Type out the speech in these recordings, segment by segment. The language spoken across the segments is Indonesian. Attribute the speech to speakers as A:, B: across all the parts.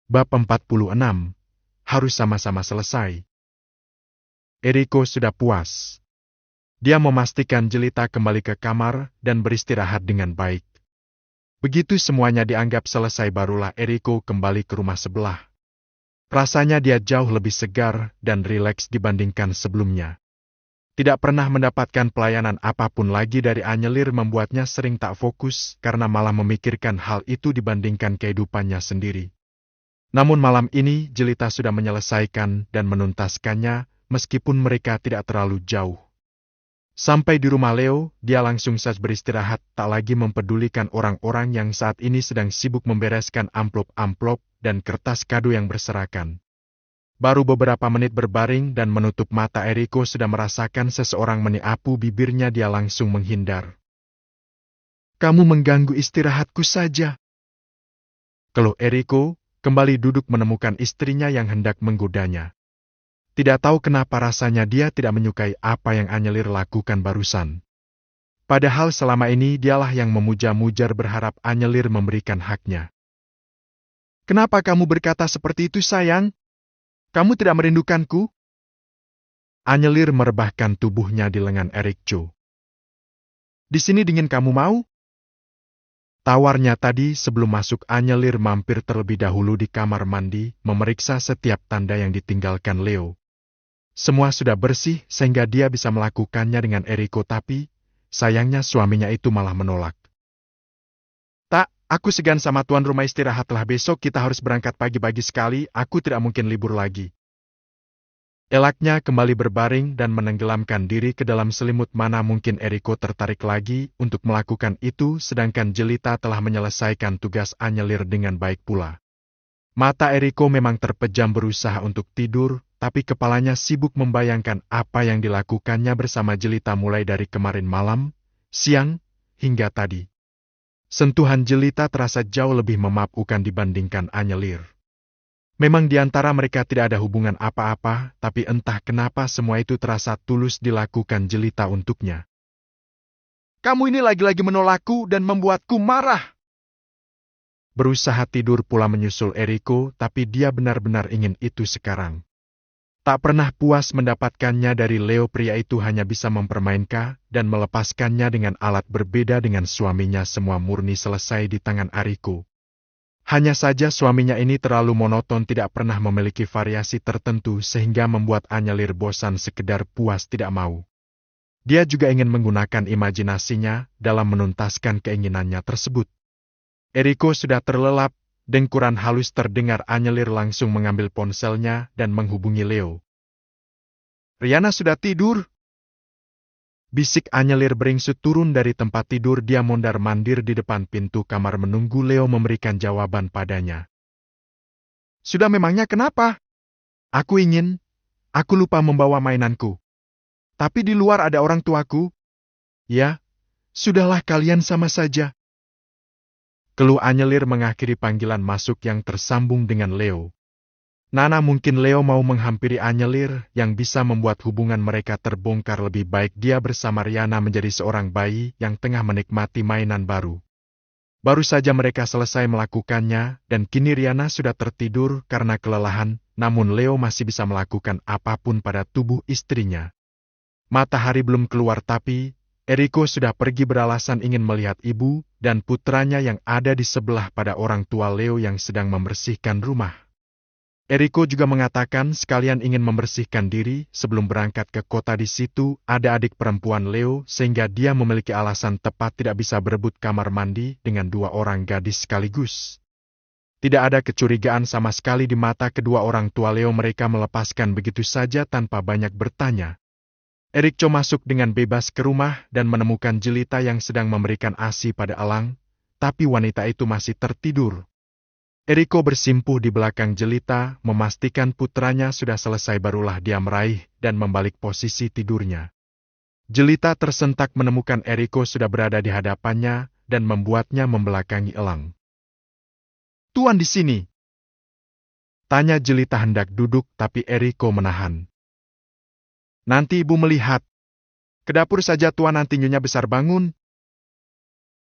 A: Bab 46. Harus sama-sama selesai. Eriko sudah puas. Dia memastikan Jelita kembali ke kamar dan beristirahat dengan baik. Begitu semuanya dianggap selesai barulah Eriko kembali ke rumah sebelah. Rasanya dia jauh lebih segar dan rileks dibandingkan sebelumnya. Tidak pernah mendapatkan pelayanan apapun lagi dari Anyelir membuatnya sering tak fokus karena malah memikirkan hal itu dibandingkan kehidupannya sendiri. Namun malam ini Jelita sudah menyelesaikan dan menuntaskannya meskipun mereka tidak terlalu jauh. Sampai di rumah Leo, dia langsung saja beristirahat, tak lagi mempedulikan orang-orang yang saat ini sedang sibuk membereskan amplop-amplop dan kertas kado yang berserakan. Baru beberapa menit berbaring dan menutup mata Eriko sudah merasakan seseorang meniapu bibirnya, dia langsung menghindar. "Kamu mengganggu istirahatku saja," keluh Eriko, kembali duduk menemukan istrinya yang hendak menggodanya. Tidak tahu kenapa rasanya dia tidak menyukai apa yang Anyelir lakukan barusan. Padahal selama ini dialah yang memuja-mujar berharap Anyelir memberikan haknya. "Kenapa kamu berkata seperti itu, sayang? Kamu tidak merindukanku?" Anyelir merebahkan tubuhnya di lengan Erikco. "Di sini dingin, kamu mau?" Tawarnya tadi sebelum masuk. Anyelir mampir terlebih dahulu di kamar mandi, memeriksa setiap tanda yang ditinggalkan Leo. Semua sudah bersih sehingga dia bisa melakukannya dengan Eriko, tapi sayangnya suaminya itu malah menolak. "Tak, aku segan sama tuan rumah, istirahatlah, besok kita harus berangkat pagi-pagi sekali, aku tidak mungkin libur lagi." Elaknya kembali berbaring dan menenggelamkan diri ke dalam selimut. Mana mungkin Eriko tertarik lagi untuk melakukan itu sedangkan Jelita telah menyelesaikan tugas Anyelir dengan baik pula. Mata Eriko memang terpejam berusaha untuk tidur, tapi kepalanya sibuk membayangkan apa yang dilakukannya bersama Jelita mulai dari kemarin malam, siang, hingga tadi. Sentuhan Jelita terasa jauh lebih memabukkan dibandingkan Anyelir. Memang di antara mereka tidak ada hubungan apa-apa, tapi entah kenapa semua itu terasa tulus dilakukan Jelita untuknya. "Kamu ini lagi-lagi menolakku dan membuatku marah." Berusaha tidur pula menyusul Eriko, tapi dia benar-benar ingin itu sekarang. Tak pernah puas mendapatkannya dari Leo. Pria itu hanya bisa mempermainkan dan melepaskannya dengan alat. Berbeda dengan suaminya, semua murni selesai di tangan Eriko. Hanya saja suaminya ini terlalu monoton, tidak pernah memiliki variasi tertentu sehingga membuat Anyelir bosan sekedar puas tidak mau. Dia juga ingin menggunakan imajinasinya dalam menuntaskan keinginannya tersebut. Eriko sudah terlelap, dengkuran halus terdengar. Anyelir langsung mengambil ponselnya dan menghubungi Leo. "Riana sudah tidur?" bisik Anyelir beringsut turun dari tempat tidur. Dia mondar-mandir di depan pintu kamar menunggu Leo memberikan jawaban padanya. "Sudah, memangnya kenapa?" Aku lupa membawa mainanku. Tapi di luar ada orang tuaku." "Ya, sudahlah, kalian sama saja," keluh Anyelir mengakhiri panggilan masuk yang tersambung dengan Leo. Nana mungkin Leo mau menghampiri Anyelir yang bisa membuat hubungan mereka terbongkar. Lebih baik dia bersama Riana menjadi seorang bayi yang tengah menikmati mainan baru. Baru saja mereka selesai melakukannya dan kini Riana sudah tertidur karena kelelahan, namun Leo masih bisa melakukan apapun pada tubuh istrinya. Matahari belum keluar tapi Eriko sudah pergi beralasan ingin melihat ibu dan putranya yang ada di sebelah pada orang tua Leo yang sedang membersihkan rumah. Eriko juga mengatakan sekalian ingin membersihkan diri sebelum berangkat ke kota. Di situ ada adik perempuan Leo sehingga dia memiliki alasan tepat tidak bisa berebut kamar mandi dengan dua orang gadis sekaligus. Tidak ada kecurigaan sama sekali di mata kedua orang tua Leo. Mereka melepaskan begitu saja tanpa banyak bertanya. Erikco masuk dengan bebas ke rumah dan menemukan Jelita yang sedang memberikan ASI pada elang, tapi wanita itu masih tertidur. Eriko bersimpuh di belakang Jelita, memastikan putranya sudah selesai barulah dia meraih dan membalik posisi tidurnya. Jelita tersentak menemukan Eriko sudah berada di hadapannya dan membuatnya membelakangi elang. "Tuan di sini?" tanya Jelita hendak duduk tapi Eriko menahan. "Nanti ibu melihat. Ke dapur saja tuan, nanti nyonya besar bangun."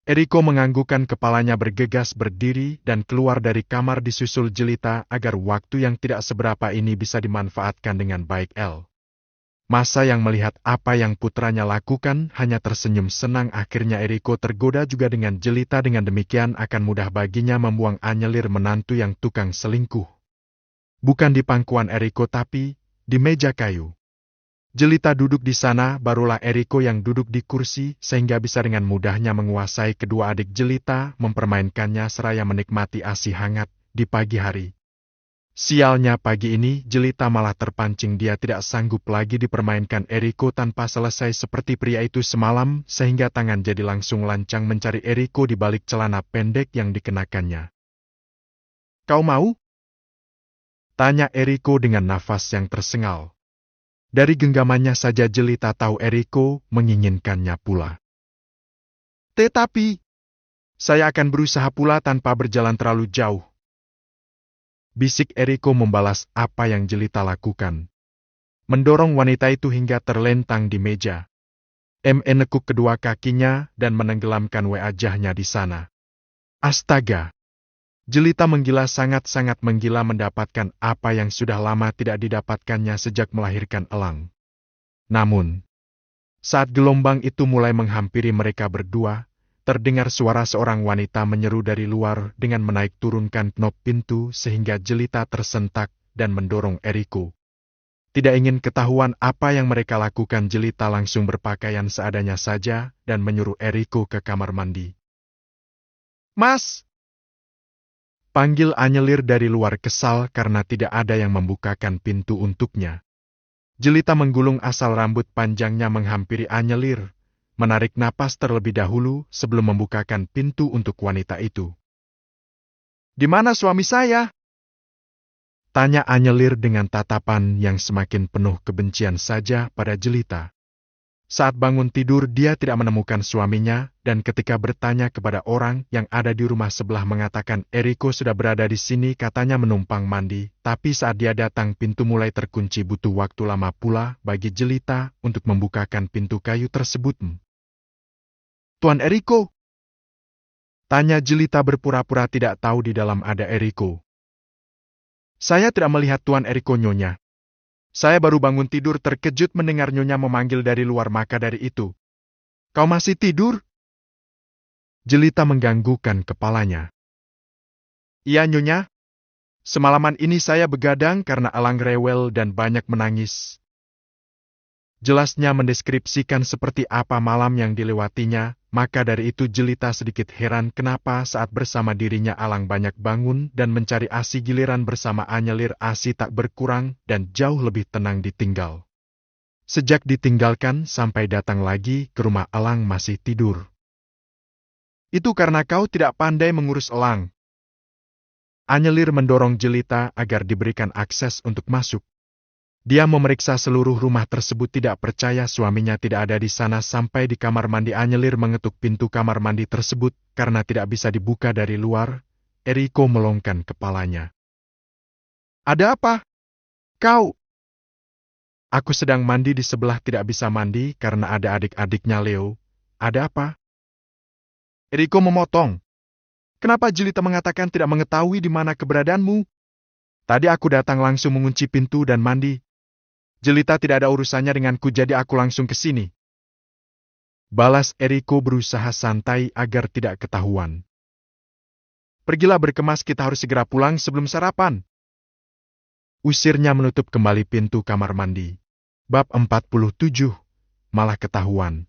A: Eriko menganggukkan kepalanya bergegas berdiri dan keluar dari kamar disusul Jelita agar waktu yang tidak seberapa ini bisa dimanfaatkan dengan baik. Masa yang melihat apa yang putranya lakukan hanya tersenyum senang. Akhirnya Eriko tergoda juga dengan Jelita. Dengan demikian akan mudah baginya membuang Anyelir menantu yang tukang selingkuh. Bukan di pangkuan Eriko tapi di meja kayu. Jelita duduk di sana, barulah Eriko yang duduk di kursi, sehingga bisa dengan mudahnya menguasai kedua adik Jelita, mempermainkannya seraya menikmati ASI hangat di pagi hari. Sialnya pagi ini Jelita malah terpancing. Dia tidak sanggup lagi dipermainkan Eriko tanpa selesai seperti pria itu semalam, sehingga tangan jadi langsung lancang mencari Eriko di balik celana pendek yang dikenakannya. "Kau mau?" tanya Eriko dengan nafas yang tersengal. Dari genggamannya saja Jelita tahu Eriko menginginkannya pula. "Tetapi, saya akan berusaha pula tanpa berjalan terlalu jauh," bisik Eriko membalas apa yang Jelita lakukan. Mendorong wanita itu hingga terlentang di meja. Menekuk kedua kakinya dan menenggelamkan wajahnya di sana. Astaga! Jelita menggila, sangat-sangat menggila mendapatkan apa yang sudah lama tidak didapatkannya sejak melahirkan Elang. Namun, saat gelombang itu mulai menghampiri mereka berdua, terdengar suara seorang wanita menyeru dari luar dengan menaik turunkan knop pintu sehingga Jelita tersentak dan mendorong Eriko. Tidak ingin ketahuan apa yang mereka lakukan, Jelita langsung berpakaian seadanya saja dan menyuruh Eriko ke kamar mandi. "Mas!" panggil Anyelir dari luar, kesal karena tidak ada yang membukakan pintu untuknya. Jelita menggulung asal rambut panjangnya menghampiri Anyelir, menarik napas terlebih dahulu sebelum membukakan pintu untuk wanita itu. "Di mana suami saya?" tanya Anyelir dengan tatapan yang semakin penuh kebencian saja pada Jelita. Saat bangun tidur dia tidak menemukan suaminya, dan ketika bertanya kepada orang yang ada di rumah sebelah mengatakan Eriko sudah berada di sini, katanya menumpang mandi, tapi saat dia datang pintu mulai terkunci. Butuh waktu lama pula bagi Jelita untuk membukakan pintu kayu tersebut. "Tuan Eriko?" tanya Jelita berpura-pura tidak tahu di dalam ada Eriko. "Saya tidak melihat Tuan Eriko, Nyonya. Saya baru bangun tidur, terkejut mendengar Nyonya memanggil dari luar, maka dari itu." "Kau masih tidur?" Jelita mengganggukan kepalanya. "Iya, Nyonya. Semalaman ini saya begadang karena Elang rewel dan banyak menangis." Jelasnya mendeskripsikan seperti apa malam yang dilewatinya, maka dari itu Jelita sedikit heran kenapa saat bersama dirinya Elang banyak bangun dan mencari ASI, giliran bersama Anyelir ASI tak berkurang dan jauh lebih tenang ditinggal. Sejak ditinggalkan sampai datang lagi ke rumah Elang masih tidur. "Itu karena kau tidak pandai mengurus Elang." Anyelir mendorong Jelita agar diberikan akses untuk masuk. Dia memeriksa seluruh rumah tersebut, tidak percaya suaminya tidak ada di sana. Sampai di kamar mandi, Anyelir mengetuk pintu kamar mandi tersebut karena tidak bisa dibuka dari luar. Eriko melongkan kepalanya. "Ada apa? Kau?" "Aku sedang mandi di sebelah, tidak bisa mandi karena ada adik-adiknya Leo." "Ada apa?" Eriko memotong. "Kenapa Jelita mengatakan tidak mengetahui di mana keberadaanmu? Tadi aku datang langsung mengunci pintu dan mandi. Jelita tidak ada urusannya denganku, jadi aku langsung ke sini." Balas Eriko berusaha santai agar tidak ketahuan. "Pergilah berkemas, kita harus segera pulang sebelum sarapan." Usirnya menutup kembali pintu kamar mandi. Bab 47, malah ketahuan.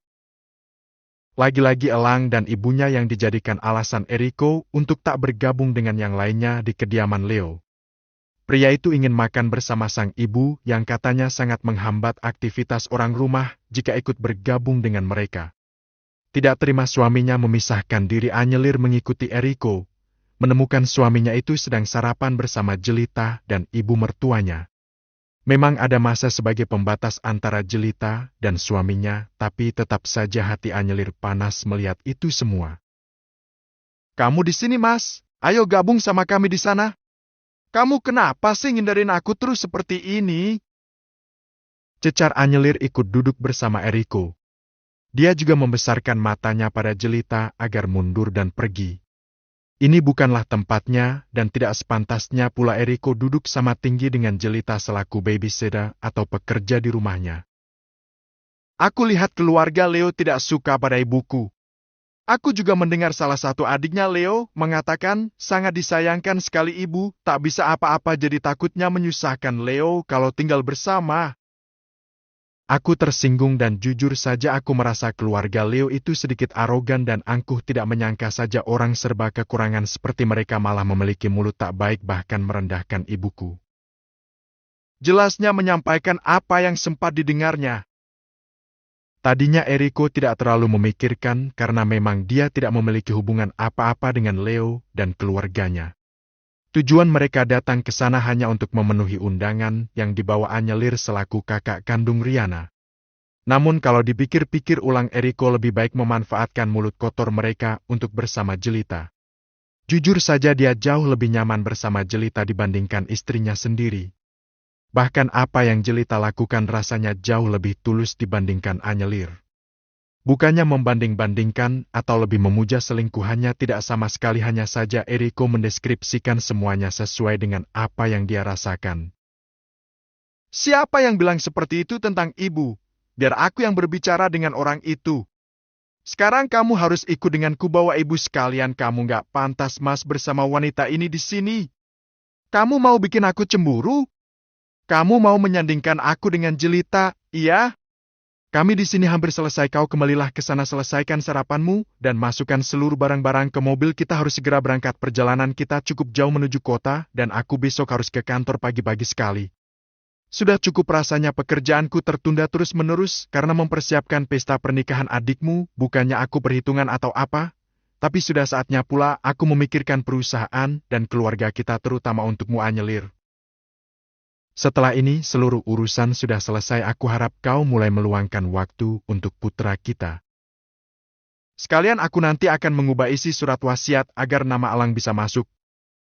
A: Lagi-lagi Elang dan ibunya yang dijadikan alasan Eriko untuk tak bergabung dengan yang lainnya di kediaman Leo. Pria itu ingin makan bersama sang ibu yang katanya sangat menghambat aktivitas orang rumah jika ikut bergabung dengan mereka. Tidak terima suaminya memisahkan diri, Anyelir mengikuti Eriko, menemukan suaminya itu sedang sarapan bersama Jelita dan ibu mertuanya. Memang ada masa sebagai pembatas antara Jelita dan suaminya, tapi tetap saja hati Anyelir panas melihat itu semua. "Kamu di sini, Mas? Ayo gabung sama kami di sana." "Kamu kenapa sih ngindarin aku terus seperti ini?" cecar Anyelir ikut duduk bersama Eriko. Dia juga membesarkan matanya pada Jelita agar mundur dan pergi. Ini bukanlah tempatnya dan tidak sepantasnya pula Eriko duduk sama tinggi dengan Jelita selaku babysitter atau pekerja di rumahnya. Aku lihat keluarga Leo tidak suka pada ibuku. Aku juga mendengar salah satu adiknya Leo mengatakan sangat disayangkan sekali ibu, tak bisa apa-apa jadi takutnya menyusahkan Leo kalau tinggal bersama. Aku tersinggung dan jujur saja aku merasa keluarga Leo itu sedikit arogan dan angkuh, tidak menyangka saja orang serba kekurangan seperti mereka malah memiliki mulut tak baik bahkan merendahkan ibuku. Jelasnya menyampaikan apa yang sempat didengarnya. Tadinya Eriko tidak terlalu memikirkan karena memang dia tidak memiliki hubungan apa-apa dengan Leo dan keluarganya. Tujuan mereka datang ke sana hanya untuk memenuhi undangan yang dibawa Anyelir selaku kakak kandung Riana. Namun kalau dipikir-pikir ulang, Eriko lebih baik memanfaatkan mulut kotor mereka untuk bersama Jelita. Jujur saja dia jauh lebih nyaman bersama Jelita dibandingkan istrinya sendiri. Bahkan apa yang Jelita lakukan rasanya jauh lebih tulus dibandingkan Anyelir. Bukannya membanding-bandingkan atau lebih memuja selingkuhannya, tidak sama sekali, hanya saja Eriko mendeskripsikan semuanya sesuai dengan apa yang dia rasakan. Siapa yang bilang seperti itu tentang ibu? Biar aku yang berbicara dengan orang itu. Sekarang kamu harus ikut denganku bawa ibu sekalian, kamu gak pantas mas bersama wanita ini di sini. Kamu mau bikin aku cemburu? Kamu mau menyandingkan aku dengan Jelita, iya? Kami di sini hampir selesai, kau kembalilah ke sana, selesaikan sarapanmu, dan masukkan seluruh barang-barang ke mobil, kita harus segera berangkat, perjalanan kita cukup jauh menuju kota, dan aku besok harus ke kantor pagi-pagi sekali. Sudah cukup rasanya pekerjaanku tertunda terus-menerus karena mempersiapkan pesta pernikahan adikmu, bukannya aku perhitungan atau apa, tapi sudah saatnya pula aku memikirkan perusahaan dan keluarga kita, terutama untukmu Anyelir. Setelah ini seluruh urusan sudah selesai, aku harap kau mulai meluangkan waktu untuk putra kita. Sekalian aku nanti akan mengubah isi surat wasiat agar nama Alang bisa masuk.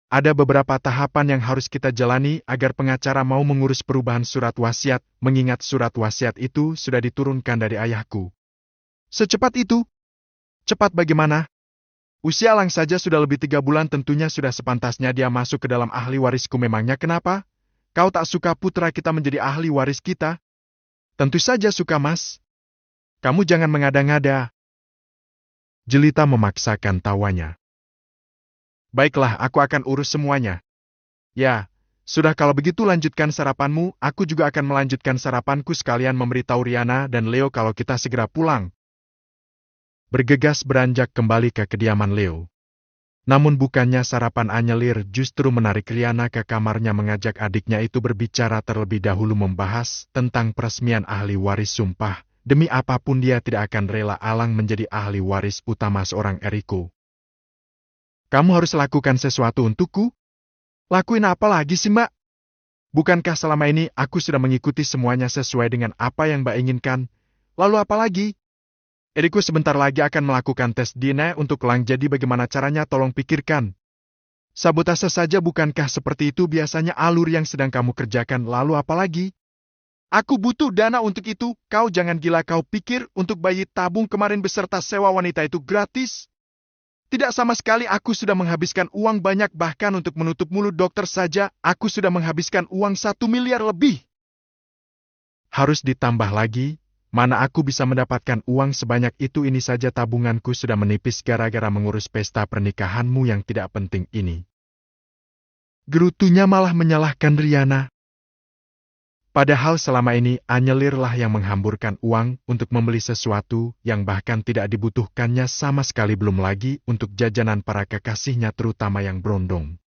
A: Ada beberapa tahapan yang harus kita jalani agar pengacara mau mengurus perubahan surat wasiat, mengingat surat wasiat itu sudah diturunkan dari ayahku. Secepat itu? Cepat bagaimana? Usia Alang saja sudah lebih 3 bulan, tentunya sudah sepantasnya dia masuk ke dalam ahli warisku. Memangnya kenapa? Kau tak suka putra kita menjadi ahli waris kita? Tentu saja suka, Mas. Kamu jangan mengada-ngada. Jelita memaksakan tawanya. Baiklah, aku akan urus semuanya. Ya, sudah, kalau begitu lanjutkan sarapanmu, aku juga akan melanjutkan sarapanku, sekalian memberitahu Riana dan Leo kalau kita segera pulang. Bergegas beranjak kembali ke kediaman Leo. Namun bukannya sarapan Anyelir justru menarik Riana ke kamarnya, mengajak adiknya itu berbicara terlebih dahulu membahas tentang peresmian ahli waris sumpah. Demi apapun dia tidak akan rela Alang menjadi ahli waris utama seorang Eriko. Kamu harus lakukan sesuatu untukku? Lakuin apa lagi sih, Mbak? Bukankah selama ini aku sudah mengikuti semuanya sesuai dengan apa yang Mbak inginkan? Lalu apa lagi? Eriko sebentar lagi akan melakukan tes DNA untuk Lang, jadi bagaimana caranya tolong pikirkan. Sabotase saja, bukankah seperti itu biasanya alur yang sedang kamu kerjakan? Lalu apa lagi? Aku butuh dana untuk itu, kau jangan gila, kau pikir untuk bayi tabung kemarin beserta sewa wanita itu gratis? Tidak sama sekali, aku sudah menghabiskan uang banyak, bahkan untuk menutup mulut dokter saja, aku sudah menghabiskan uang 1 miliar lebih. Harus ditambah lagi. Mana aku bisa mendapatkan uang sebanyak itu? Ini saja tabunganku sudah menipis gara-gara mengurus pesta pernikahanmu yang tidak penting ini. Gerutunya malah menyalahkan Riana. Padahal selama ini Anyelirlah yang menghamburkan uang untuk membeli sesuatu yang bahkan tidak dibutuhkannya sama sekali, belum lagi untuk jajanan para kekasihnya terutama yang berondong.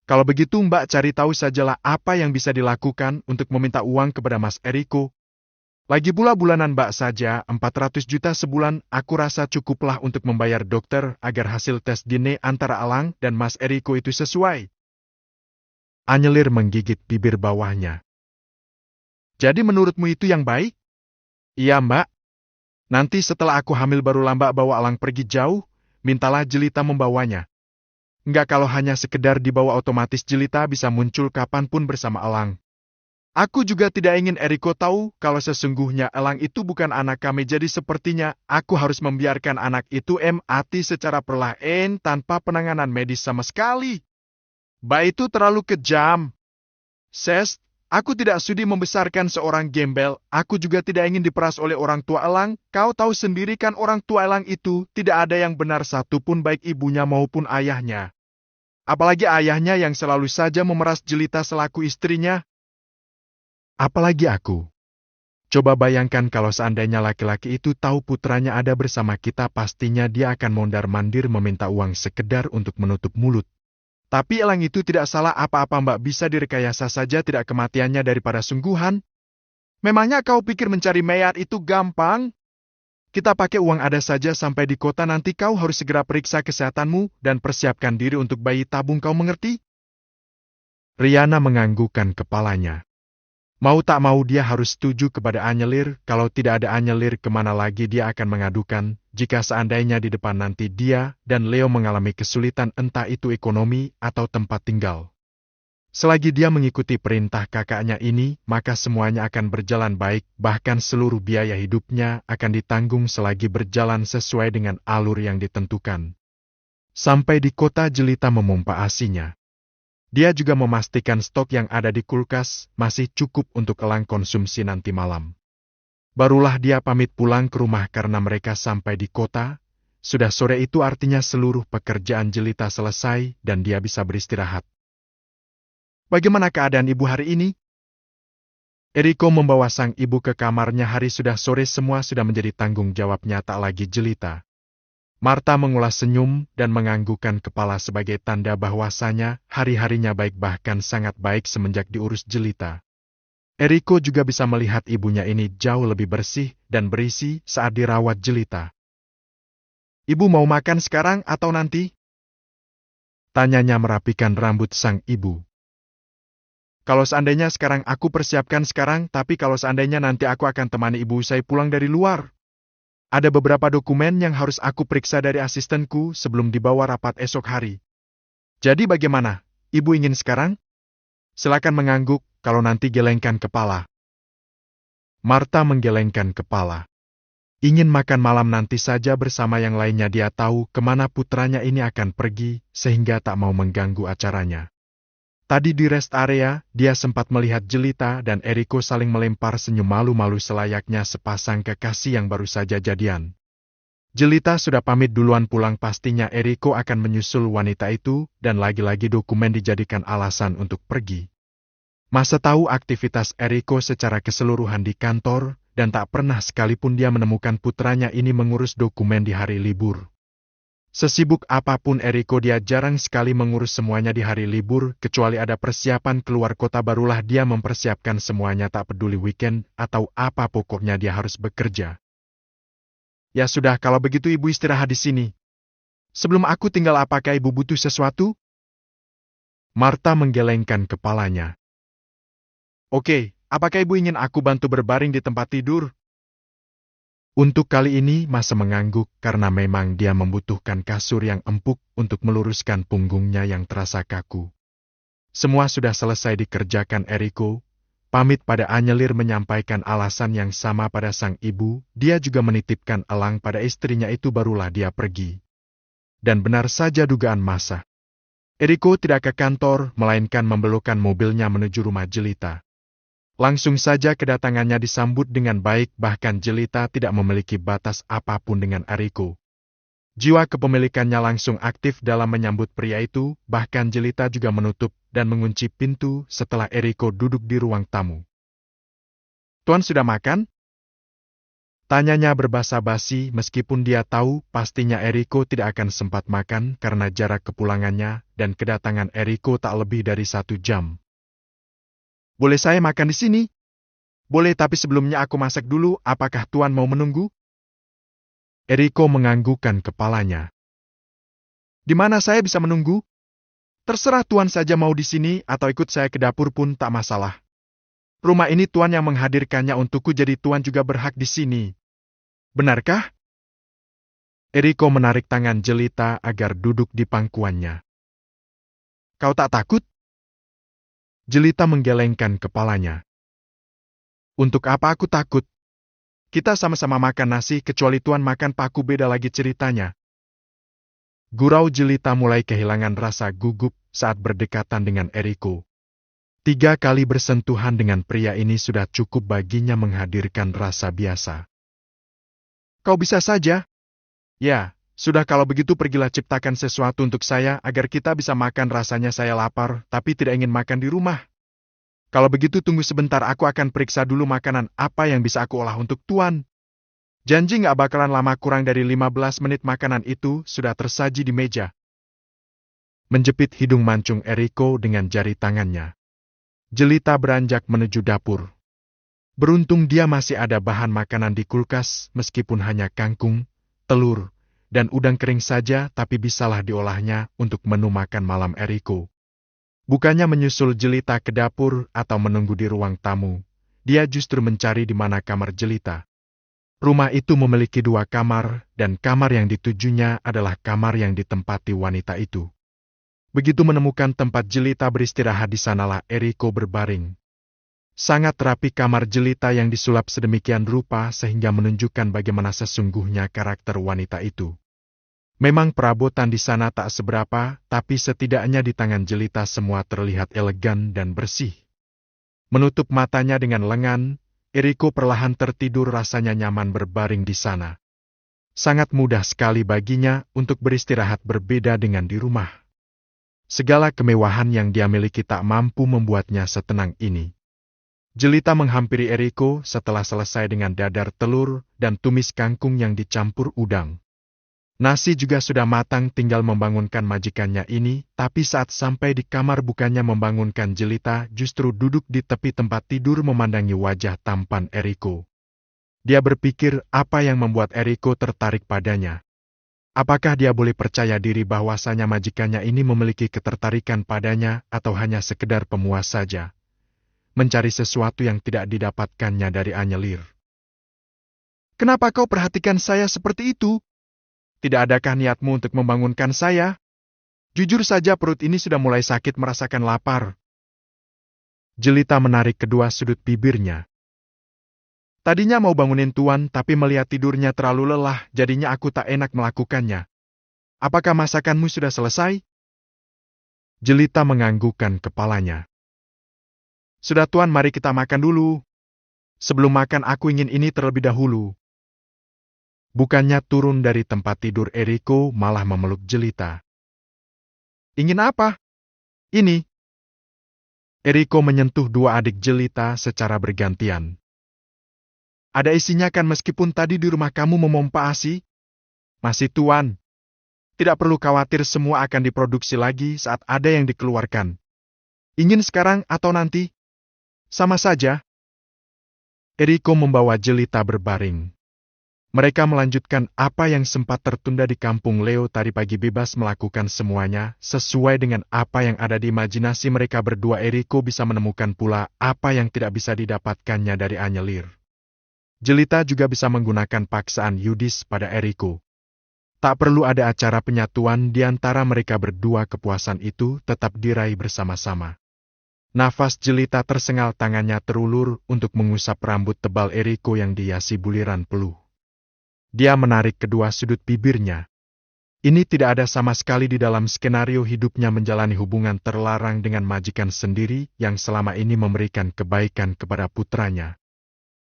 A: Kalau begitu Mbak cari tahu sajalah apa yang bisa dilakukan untuk meminta uang kepada Mas Eriko. Lagi pula bulanan Mbak saja 400 juta sebulan, aku rasa cukuplah untuk membayar dokter agar hasil tes DNA antara Alang dan Mas Eriko itu sesuai. Anyelir menggigit bibir bawahnya. Jadi menurutmu itu yang baik? Iya Mbak. Nanti setelah aku hamil barulah Mbak bawa Alang pergi jauh, mintalah Jelita membawanya. Enggak, kalau hanya sekedar dibawa otomatis Jelita bisa muncul kapanpun bersama Alang. Aku juga tidak ingin Eriko tahu kalau sesungguhnya Elang itu bukan anak kami, jadi sepertinya aku harus membiarkan anak itu mati secara perlahan tanpa penanganan medis sama sekali. Bayi itu terlalu kejam. Ses, aku tidak sudi membesarkan seorang gembel. Aku juga tidak ingin diperas oleh orang tua Elang. Kau tahu sendiri kan orang tua Elang itu tidak ada yang benar satupun, baik ibunya maupun ayahnya. Apalagi ayahnya yang selalu saja memeras Jelita selaku istrinya. Apalagi aku. Coba bayangkan kalau seandainya laki-laki itu tahu putranya ada bersama kita, pastinya dia akan mondar-mandir meminta uang sekedar untuk menutup mulut. Tapi Elang itu tidak salah apa-apa, Mbak, bisa direkayasa saja tidak kematiannya daripada sungguhan. Memangnya kau pikir mencari mayat itu gampang? Kita pakai uang ada saja sampai di kota, nanti kau harus segera periksa kesehatanmu dan persiapkan diri untuk bayi tabung, kau mengerti? Riana menganggukkan kepalanya. Mau tak mau dia harus setuju kepada Anyelir, kalau tidak ada Anyelir kemana lagi dia akan mengadukan, jika seandainya di depan nanti dia dan Leo mengalami kesulitan entah itu ekonomi atau tempat tinggal. Selagi dia mengikuti perintah kakaknya ini, maka semuanya akan berjalan baik, bahkan seluruh biaya hidupnya akan ditanggung selagi berjalan sesuai dengan alur yang ditentukan. Sampai di kota, Jelita memompa ASI-nya. Dia juga memastikan stok yang ada di kulkas masih cukup untuk Elang konsumsi nanti malam. Barulah dia pamit pulang ke rumah karena mereka sampai di kota. Sudah sore, itu artinya seluruh pekerjaan Jelita selesai dan dia bisa beristirahat. Bagaimana keadaan ibu hari ini? Eriko membawa sang ibu ke kamarnya. Hari sudah sore, semua sudah menjadi tanggung jawabnya, tak lagi Jelita. Marta mengulas senyum dan menganggukkan kepala sebagai tanda bahwasanya hari-harinya baik, bahkan sangat baik semenjak diurus Jelita. Eriko juga bisa melihat ibunya ini jauh lebih bersih dan berisi saat dirawat Jelita. Ibu mau makan sekarang atau nanti? Tanyanya merapikan rambut sang ibu. Kalau seandainya sekarang aku persiapkan sekarang, tapi kalau seandainya nanti aku akan temani ibu usai pulang dari luar. Ada beberapa dokumen yang harus aku periksa dari asistenku sebelum dibawa rapat esok hari. Jadi bagaimana? Ibu ingin sekarang? Silakan mengangguk, kalau nanti gelengkan kepala. Marta menggelengkan kepala. Ingin makan malam nanti saja bersama yang lainnya. Dia tahu kemana putranya ini akan pergi, sehingga tak mau mengganggu acaranya. Tadi di rest area, dia sempat melihat Jelita dan Eriko saling melempar senyum malu-malu selayaknya sepasang kekasih yang baru saja jadian. Jelita sudah pamit duluan pulang, pastinya Eriko akan menyusul wanita itu, dan lagi-lagi dokumen dijadikan alasan untuk pergi. Masa tahu aktivitas Eriko secara keseluruhan di kantor, dan tak pernah sekalipun dia menemukan putranya ini mengurus dokumen di hari libur. Sesibuk apapun Eriko, dia jarang sekali mengurus semuanya di hari libur, kecuali ada persiapan keluar kota barulah dia mempersiapkan semuanya, tak peduli weekend atau apa, pokoknya dia harus bekerja. Ya sudah, kalau begitu ibu istirahat di sini. Sebelum aku tinggal, apakah ibu butuh sesuatu? Marta menggelengkan kepalanya. Oke, apakah ibu ingin aku bantu berbaring di tempat tidur? Untuk kali ini Masa mengangguk karena memang dia membutuhkan kasur yang empuk untuk meluruskan punggungnya yang terasa kaku. Semua sudah selesai dikerjakan Eriko, pamit pada Anyelir menyampaikan alasan yang sama pada sang ibu, dia juga menitipkan Elang pada istrinya, itu barulah dia pergi. Dan benar saja dugaan Masa. Eriko tidak ke kantor, melainkan membelokkan mobilnya menuju rumah Jelita. Langsung saja kedatangannya disambut dengan baik, bahkan Jelita tidak memiliki batas apapun dengan Eriko. Jiwa kepemilikannya langsung aktif dalam menyambut pria itu, bahkan Jelita juga menutup dan mengunci pintu setelah Eriko duduk di ruang tamu. "Tuan sudah makan?" Tanyanya berbasa-basi, meskipun dia tahu pastinya Eriko tidak akan sempat makan karena jarak kepulangannya dan kedatangan Eriko tak lebih dari 1 jam. "Boleh saya makan di sini?" "Boleh, tapi sebelumnya aku masak dulu, apakah Tuan mau menunggu?" Eriko menganggukkan kepalanya. "Di mana saya bisa menunggu?" "Terserah Tuan saja, mau di sini atau ikut saya ke dapur pun tak masalah. Rumah ini Tuan yang menghadirkannya untukku, jadi Tuan juga berhak di sini. Benarkah?" Eriko menarik tangan Jelita agar duduk di pangkuannya. "Kau tak takut?" Jelita menggelengkan kepalanya. Untuk apa aku takut? Kita sama-sama makan nasi kecuali Tuan makan paku, beda lagi ceritanya. Gurau jelita mulai kehilangan rasa gugup saat berdekatan dengan Eriko. 3 kali bersentuhan dengan pria ini sudah cukup baginya menghadirkan rasa biasa. Kau bisa saja? Ya, sudah, kalau begitu pergilah ciptakan sesuatu untuk saya agar kita bisa makan. Rasanya saya lapar, tapi tidak ingin makan di rumah. Kalau begitu tunggu sebentar, aku akan periksa dulu makanan apa yang bisa aku olah untuk Tuan. Janji nggak bakalan lama, kurang dari 15 menit makanan itu sudah tersaji di meja. Menjepit hidung mancung Eriko dengan jari tangannya. Jelita beranjak menuju dapur. Beruntung dia masih ada bahan makanan di kulkas, meskipun hanya kangkung, telur, dan udang kering saja, tapi bisalah diolahnya untuk menu makan malam Eriko. Bukannya menyusul Jelita ke dapur atau menunggu di ruang tamu, dia justru mencari di mana kamar Jelita. Rumah itu memiliki 2 kamar, dan kamar yang ditujunya adalah kamar yang ditempati wanita itu. Begitu menemukan tempat Jelita beristirahat, di sanalah Eriko berbaring. Sangat rapi kamar Jelita yang disulap sedemikian rupa sehingga menunjukkan bagaimana sesungguhnya karakter wanita itu. Memang perabotan di sana tak seberapa, tapi setidaknya di tangan Jelita semua terlihat elegan dan bersih. Menutup matanya dengan lengan, Eriko perlahan tertidur, rasanya nyaman berbaring di sana. Sangat mudah sekali baginya untuk beristirahat, berbeda dengan di rumah. Segala kemewahan yang dia miliki tak mampu membuatnya setenang ini. Jelita menghampiri Eriko setelah selesai dengan dadar telur dan tumis kangkung yang dicampur udang. Nasi juga sudah matang, tinggal membangunkan majikannya ini, tapi saat sampai di kamar bukannya membangunkan Jelita, justru duduk di tepi tempat tidur memandangi wajah tampan Eriko. Dia berpikir apa yang membuat Eriko tertarik padanya. Apakah dia boleh percaya diri bahwasanya majikannya ini memiliki ketertarikan padanya atau hanya sekedar pemuas saja? Mencari sesuatu yang tidak didapatkannya dari anyelir. Kenapa kau perhatikan saya seperti itu? Tidak adakah niatmu untuk membangunkan saya? Jujur saja perut ini sudah mulai sakit, merasakan lapar. Jelita menarik kedua sudut bibirnya. Tadinya mau bangunin Tuan, tapi melihat tidurnya terlalu lelah, jadinya aku tak enak melakukannya. Apakah masakanmu sudah selesai? Jelita menganggukkan kepalanya. Sudah Tuan, mari kita makan dulu. Sebelum makan aku ingin ini terlebih dahulu. Bukannya turun dari tempat tidur, Eriko malah memeluk Jelita. Ingin apa? Ini. Eriko menyentuh 2 adik Jelita secara bergantian. Ada isinya kan, meskipun tadi di rumah kamu memompa ASI? Masih Tuan. Tidak perlu khawatir, semua akan diproduksi lagi saat ada yang dikeluarkan. Ingin sekarang atau nanti? Sama saja. Eriko membawa Jelita berbaring. Mereka melanjutkan apa yang sempat tertunda di kampung Leo tadi pagi, bebas melakukan semuanya sesuai dengan apa yang ada di imajinasi mereka berdua. Eriko bisa menemukan pula apa yang tidak bisa didapatkannya dari anyelir. Jelita juga bisa menggunakan paksaan Yudis pada Eriko. Tak perlu ada acara penyatuan di antara mereka berdua, kepuasan itu tetap diraih bersama-sama. Nafas Jelita tersengal, tangannya terulur untuk mengusap rambut tebal Eriko yang dihiasi buliran peluh. Dia menarik kedua sudut bibirnya. Ini tidak ada sama sekali di dalam skenario hidupnya menjalani hubungan terlarang dengan majikan sendiri yang selama ini memberikan kebaikan kepada putranya.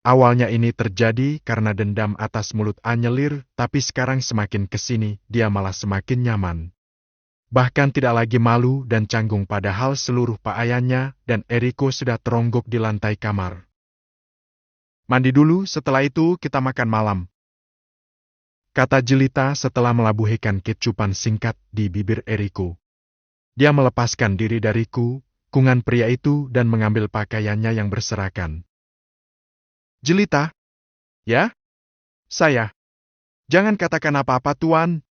A: Awalnya ini terjadi karena dendam atas mulut anyelir, tapi sekarang semakin kesini, dia malah semakin nyaman. Bahkan tidak lagi malu dan canggung, padahal seluruh pakaiannya dan Eriko sudah teronggok di lantai kamar. Mandi dulu, setelah itu kita makan malam, kata Jelita setelah melabuhikan kecupan singkat di bibir Eriko. Dia melepaskan diri dari kungan pria itu dan mengambil pakaiannya yang berserakan. Jelita? Ya? Saya? Jangan katakan apa-apa Tuan.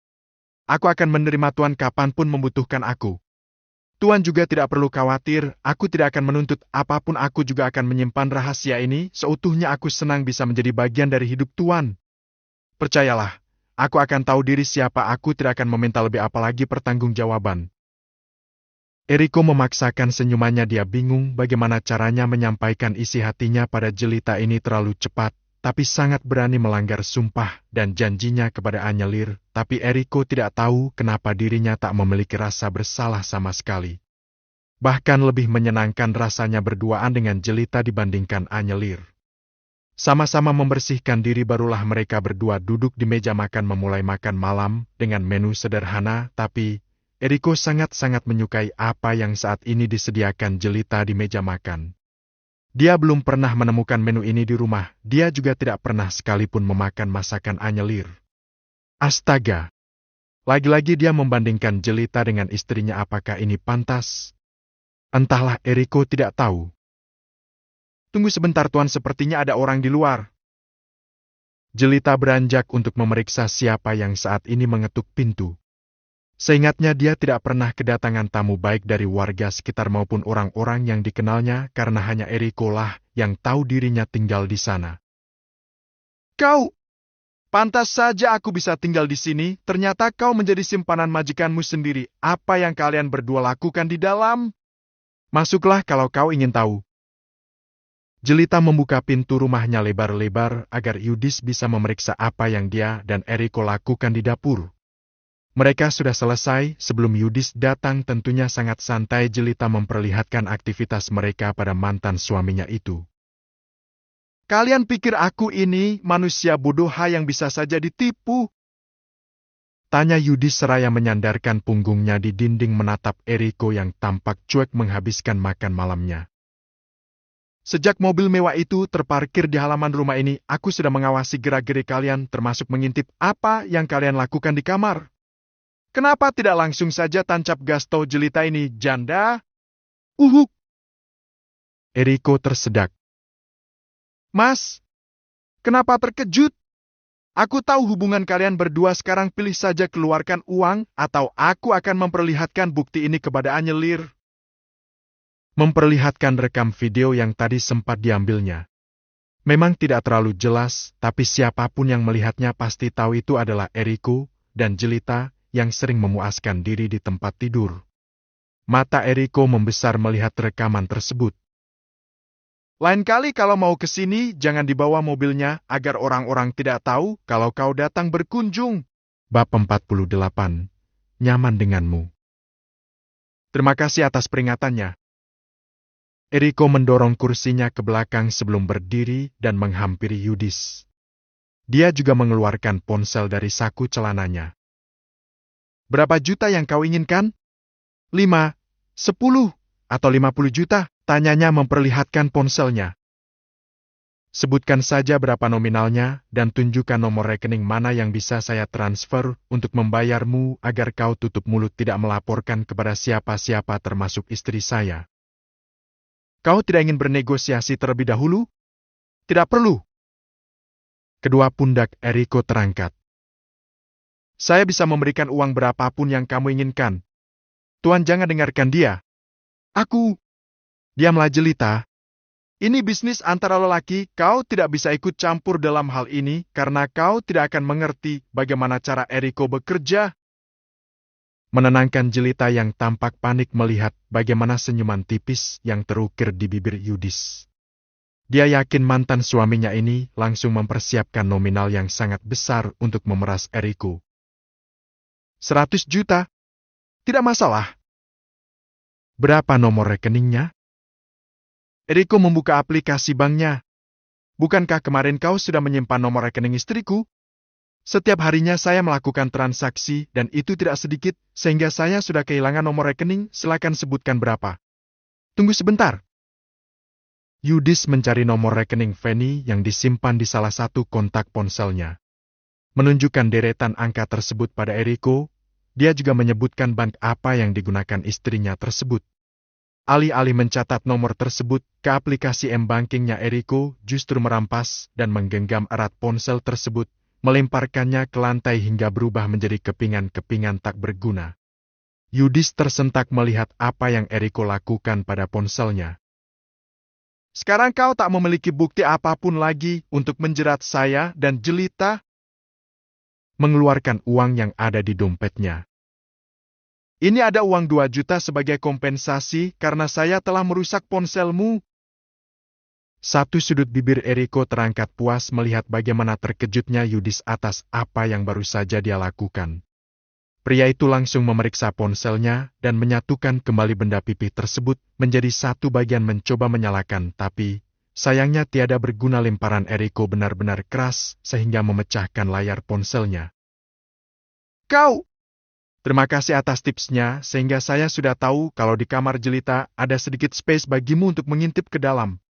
A: Aku akan menerima Tuan kapanpun membutuhkan aku. Tuan juga tidak perlu khawatir, aku tidak akan menuntut apapun, aku juga akan menyimpan rahasia ini seutuhnya. Aku senang bisa menjadi bagian dari hidup Tuan. Percayalah, aku akan tahu diri siapa aku, tidak akan meminta lebih, apalagi pertanggungjawaban. Eriko memaksakan senyumannya. Dia bingung bagaimana caranya menyampaikan isi hatinya pada jelita ini. Terlalu cepat, tapi sangat berani melanggar sumpah dan janjinya kepada Anyelir. Tapi Eriko tidak tahu kenapa dirinya tak memiliki rasa bersalah sama sekali. Bahkan lebih menyenangkan rasanya berduaan dengan jelita dibandingkan Anyelir. Sama-sama membersihkan diri barulah mereka berdua duduk di meja makan memulai makan malam dengan menu sederhana, tapi Eriko sangat-sangat menyukai apa yang saat ini disediakan jelita di meja makan. Dia belum pernah menemukan menu ini di rumah, dia juga tidak pernah sekalipun memakan masakan Anyelir. Astaga! Lagi-lagi dia membandingkan jelita dengan istrinya. Apakah ini pantas? Entahlah, Eriko tidak tahu. Tunggu sebentar Tuan, sepertinya ada orang di luar. Jelita beranjak untuk memeriksa siapa yang saat ini mengetuk pintu. Seingatnya dia tidak pernah kedatangan tamu baik dari warga sekitar maupun orang-orang yang dikenalnya karena hanya Eriko lah yang tahu dirinya tinggal di sana. Kau! Pantas saja aku bisa tinggal di sini, ternyata kau menjadi simpanan majikanmu sendiri. Apa yang kalian berdua lakukan di dalam? Masuklah kalau kau ingin tahu. Jelita membuka pintu rumahnya lebar-lebar agar Yudis bisa memeriksa apa yang dia dan Eriko lakukan di dapur. Mereka sudah selesai sebelum Yudis datang. Tentunya sangat santai Jelita memperlihatkan aktivitas mereka pada mantan suaminya itu. Kalian pikir aku ini manusia bodoh yang bisa saja ditipu? Tanya Yudis seraya menyandarkan punggungnya di dinding menatap Eriko yang tampak cuek menghabiskan makan malamnya. Sejak mobil mewah itu terparkir di halaman rumah ini, aku sudah mengawasi gerak-gerik kalian termasuk mengintip apa yang kalian lakukan di kamar. Kenapa tidak langsung saja tancap gas tau Jelita ini, janda? Uhuk! Eriko tersedak. Mas, kenapa terkejut? Aku tahu hubungan kalian berdua sekarang, pilih saja keluarkan uang atau aku akan memperlihatkan bukti ini kepada Anyelir. Memperlihatkan rekam video yang tadi sempat diambilnya. Memang tidak terlalu jelas, tapi siapapun yang melihatnya pasti tahu itu adalah Eriko dan Jelita yang sering memuaskan diri di tempat tidur. Mata Eriko membesar melihat rekaman tersebut. Lain kali kalau mau ke sini, jangan dibawa mobilnya agar orang-orang tidak tahu kalau kau datang berkunjung. Bab 48. Nyaman denganmu. Terima kasih atas peringatannya. Eriko mendorong kursinya ke belakang sebelum berdiri dan menghampiri Yudis. Dia juga mengeluarkan ponsel dari saku celananya. Berapa juta yang kau inginkan? 5, 10, atau 50 juta? Tanyanya memperlihatkan ponselnya. Sebutkan saja berapa nominalnya dan tunjukkan nomor rekening mana yang bisa saya transfer untuk membayarmu agar kau tutup mulut tidak melaporkan kepada siapa-siapa termasuk istri saya. Kau tidak ingin bernegosiasi terlebih dahulu? Tidak perlu. Kedua pundak Eriko terangkat. Saya bisa memberikan uang berapapun yang kamu inginkan. Tuan jangan dengarkan dia. Aku. Diamlah Jelita. Ini bisnis antara lelaki, kau tidak bisa ikut campur dalam hal ini karena kau tidak akan mengerti bagaimana cara Eriko bekerja. Menenangkan Jelita yang tampak panik melihat bagaimana senyuman tipis yang terukir di bibir Yudis. Dia yakin mantan suaminya ini langsung mempersiapkan nominal yang sangat besar untuk memeras Eriko. 100 juta? Tidak masalah. Berapa nomor rekeningnya? Eriko membuka aplikasi banknya. Bukankah kemarin kau sudah menyimpan nomor rekening istriku? Setiap harinya saya melakukan transaksi dan itu tidak sedikit, sehingga saya sudah kehilangan nomor rekening. Silakan sebutkan berapa. Tunggu sebentar. Yudis mencari nomor rekening Fanny yang disimpan di salah satu kontak ponselnya. Menunjukkan deretan angka tersebut pada Eriko, dia juga menyebutkan bank apa yang digunakan istrinya tersebut. Alih-alih mencatat nomor tersebut ke aplikasi M-Bankingnya, Eriko justru merampas dan menggenggam erat ponsel tersebut, melemparkannya ke lantai hingga berubah menjadi kepingan-kepingan tak berguna. Yudis tersentak melihat apa yang Eriko lakukan pada ponselnya. Sekarang kau tak memiliki bukti apapun lagi untuk menjerat saya dan Jelita? Mengeluarkan uang yang ada di dompetnya. Ini ada uang 2 juta sebagai kompensasi karena saya telah merusak ponselmu. Satu sudut bibir Eriko terangkat puas melihat bagaimana terkejutnya Yudis atas apa yang baru saja dia lakukan. Pria itu langsung memeriksa ponselnya dan menyatukan kembali benda pipih tersebut menjadi satu bagian mencoba menyalakan, tapi sayangnya tiada berguna. Lemparan Eriko benar-benar keras sehingga memecahkan layar ponselnya. Kau! Terima kasih atas tipsnya, sehingga saya sudah tahu kalau di kamar jelita ada sedikit space bagimu untuk mengintip ke dalam.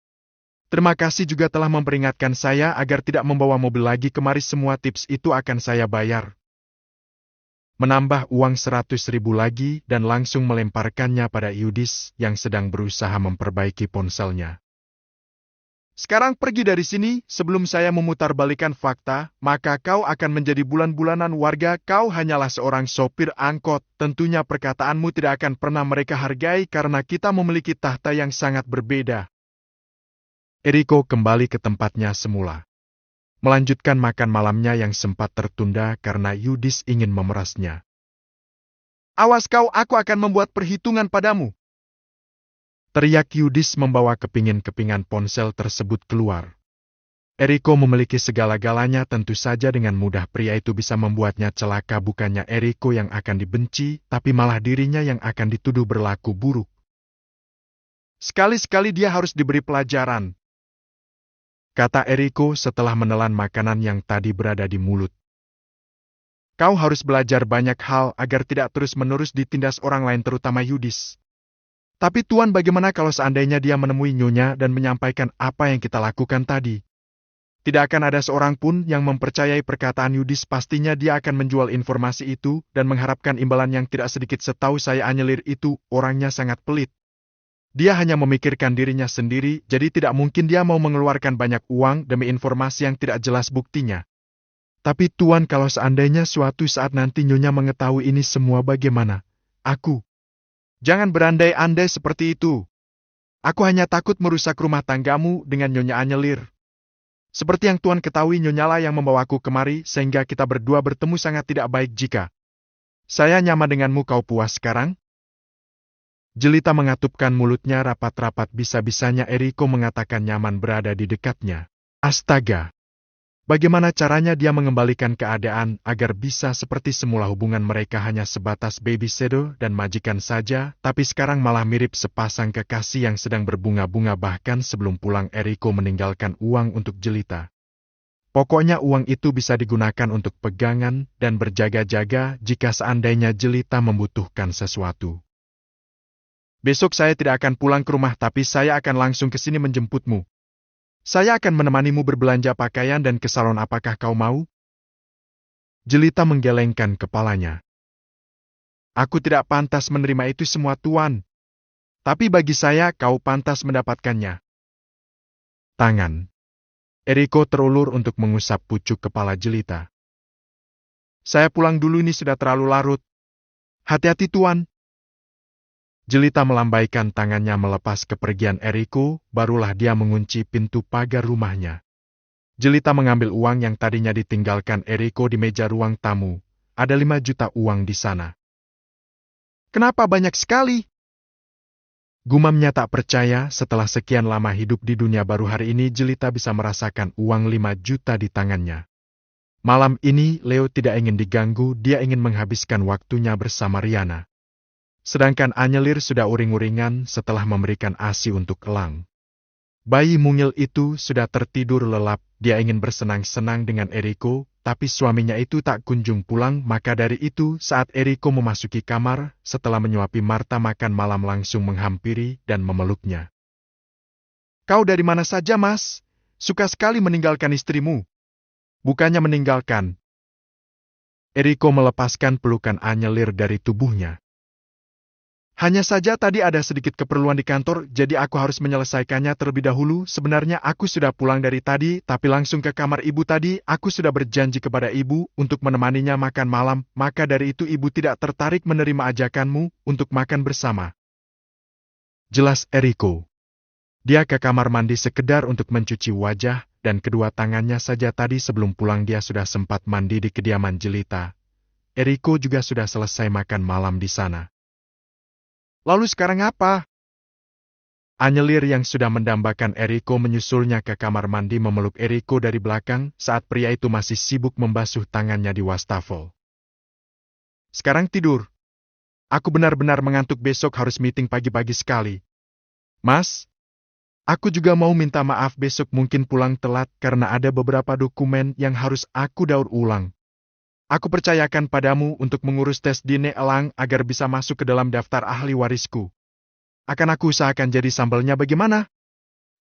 A: Terima kasih juga telah memperingatkan saya agar tidak membawa mobil lagi kemari. Semua tips itu akan saya bayar. Menambah uang 100.000 lagi dan langsung melemparkannya pada Yudis yang sedang berusaha memperbaiki ponselnya. Sekarang pergi dari sini sebelum saya memutarbalikkan fakta, maka kau akan menjadi bulan-bulanan warga. Kau hanyalah seorang sopir angkot. Tentunya perkataanmu tidak akan pernah mereka hargai karena kita memiliki tahta yang sangat berbeda. Eriko kembali ke tempatnya semula. Melanjutkan makan malamnya yang sempat tertunda karena Yudis ingin memerasnya. Awas kau, aku akan membuat perhitungan padamu. Teriak Yudis membawa kepingan-kepingan ponsel tersebut keluar. Eriko memiliki segala-galanya, tentu saja dengan mudah pria itu bisa membuatnya celaka. Bukannya Eriko yang akan dibenci, tapi malah dirinya yang akan dituduh berlaku buruk. Sekali-sekali dia harus diberi pelajaran, kata Eriko setelah menelan makanan yang tadi berada di mulut. Kau harus belajar banyak hal agar tidak terus-menerus ditindas orang lain, terutama Yudis. Tapi Tuan, bagaimana kalau seandainya dia menemui Nyonya dan menyampaikan apa yang kita lakukan tadi? Tidak akan ada seorang pun yang mempercayai perkataan Yudis. Pastinya dia akan menjual informasi itu dan mengharapkan imbalan yang tidak sedikit. Setahu saya Anyelir itu orangnya sangat pelit. Dia hanya memikirkan dirinya sendiri, jadi tidak mungkin dia mau mengeluarkan banyak uang demi informasi yang tidak jelas buktinya. Tapi Tuan, kalau seandainya suatu saat nanti Nyonya mengetahui ini semua, bagaimana? Aku. Jangan berandai-andai seperti itu. Aku hanya takut merusak rumah tanggamu dengan Nyonya Anyelir. Seperti yang Tuan ketahui, Nyonyalah yang membawaku kemari, sehingga kita berdua bertemu sangat tidak baik. Jika saya nyaman denganmu, kau puas sekarang? Jelita mengatupkan mulutnya rapat-rapat. Bisa-bisanya Eriko mengatakan nyaman berada di dekatnya. Astaga! Bagaimana caranya dia mengembalikan keadaan agar bisa seperti semula? Hubungan mereka hanya sebatas babysitter dan majikan saja, tapi sekarang malah mirip sepasang kekasih yang sedang berbunga-bunga. Bahkan sebelum pulang, Eriko meninggalkan uang untuk Jelita. Pokoknya uang itu bisa digunakan untuk pegangan dan berjaga-jaga jika seandainya Jelita membutuhkan sesuatu. Besok saya tidak akan pulang ke rumah, tapi saya akan langsung ke sini menjemputmu. Saya akan menemanimu berbelanja pakaian dan ke salon. Apakah kau mau? Jelita menggelengkan kepalanya. Aku tidak pantas menerima itu semua, Tuan. Tapi bagi saya, kau pantas mendapatkannya. Tangan Eriko terulur untuk mengusap pucuk kepala Jelita. Saya pulang dulu, ini sudah terlalu larut. Hati-hati, Tuan. Jelita melambaikan tangannya melepas kepergian Eriko, barulah dia mengunci pintu pagar rumahnya. Jelita mengambil uang yang tadinya ditinggalkan Eriko di meja ruang tamu. Ada 5 juta uang di sana. Kenapa banyak sekali? Gumamnya tak percaya. Setelah sekian lama hidup di dunia, baru hari ini Jelita bisa merasakan uang 5 juta di tangannya. Malam ini Leo tidak ingin diganggu, dia ingin menghabiskan waktunya bersama Riana. Sedangkan Anyelir sudah uring-uringan setelah memberikan ASI untuk elang. Bayi mungil itu sudah tertidur lelap. Dia ingin bersenang-senang dengan Eriko, tapi suaminya itu tak kunjung pulang. Maka dari itu, saat Eriko memasuki kamar, setelah menyuapi Marta makan malam, langsung menghampiri dan memeluknya. Kau dari mana saja, Mas? Suka sekali meninggalkan istrimu. Bukannya meninggalkan. Eriko melepaskan pelukan Anyelir dari tubuhnya. Hanya saja tadi ada sedikit keperluan di kantor, jadi aku harus menyelesaikannya terlebih dahulu. Sebenarnya aku sudah pulang dari tadi, tapi langsung ke kamar ibu tadi. Aku sudah berjanji kepada ibu untuk menemaninya makan malam, maka dari itu ibu tidak tertarik menerima ajakanmu untuk makan bersama. Jelas Eriko. Dia ke kamar mandi sekedar untuk mencuci wajah, dan kedua tangannya saja tadi sebelum pulang dia sudah sempat mandi di kediaman Jelita. Eriko juga sudah selesai makan malam di sana. Lalu sekarang apa? Anyelir yang sudah mendambakan Eriko menyusulnya ke kamar mandi memeluk Eriko dari belakang saat pria itu masih sibuk membasuh tangannya di wastafel. Sekarang tidur. Aku benar-benar mengantuk, besok harus meeting pagi-pagi sekali. Mas, aku juga mau minta maaf besok mungkin pulang telat karena ada beberapa dokumen yang harus aku daur ulang. Aku percayakan padamu untuk mengurus tes DNA Elang agar bisa masuk ke dalam daftar ahli warisku. Akan aku usahakan jadi sambelnya bagaimana?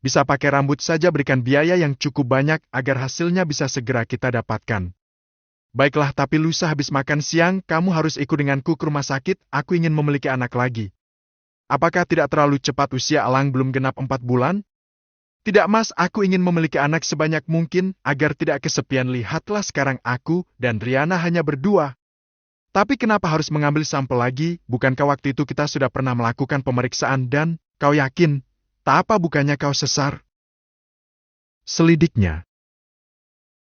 A: Bisa pakai rambut saja, berikan biaya yang cukup banyak agar hasilnya bisa segera kita dapatkan. Baiklah, tapi lusa habis makan siang, kamu harus ikut denganku ke rumah sakit, aku ingin memiliki anak lagi. Apakah tidak terlalu cepat, usia Elang belum genap 4 bulan? Tidak mas, aku ingin memiliki anak sebanyak mungkin, agar tidak kesepian. Lihatlah sekarang aku dan Riana hanya berdua. Tapi kenapa harus mengambil sampel lagi? Bukankah waktu itu kita sudah pernah melakukan pemeriksaan dan, kau yakin, tak apa bukannya kau sesar? Selidiknya.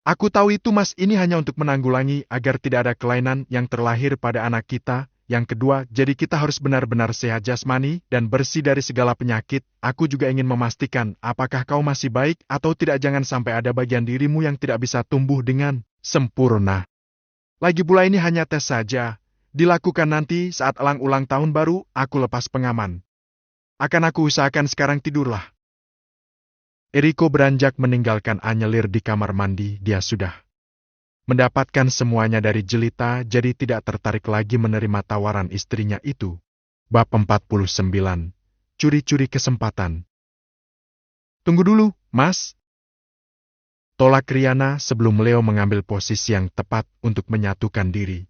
A: Aku tahu itu mas, ini hanya untuk menanggulangi agar tidak ada kelainan yang terlahir pada anak kita. Yang kedua, jadi kita harus benar-benar sehat jasmani dan bersih dari segala penyakit. Aku juga ingin memastikan apakah kau masih baik atau tidak, jangan sampai ada bagian dirimu yang tidak bisa tumbuh dengan sempurna. Lagi pula ini hanya tes saja. Dilakukan nanti saat Elang ulang tahun baru, aku lepas pengaman. Akan aku usahakan, sekarang tidurlah. Eriko beranjak meninggalkan Anyelir di kamar mandi. Dia sudah mendapatkan semuanya dari Jelita, jadi tidak tertarik lagi menerima tawaran istrinya itu. Bab 49. Curi-curi kesempatan. Tunggu dulu, Mas. Tolak Riana sebelum Leo mengambil posisi yang tepat untuk menyatukan diri.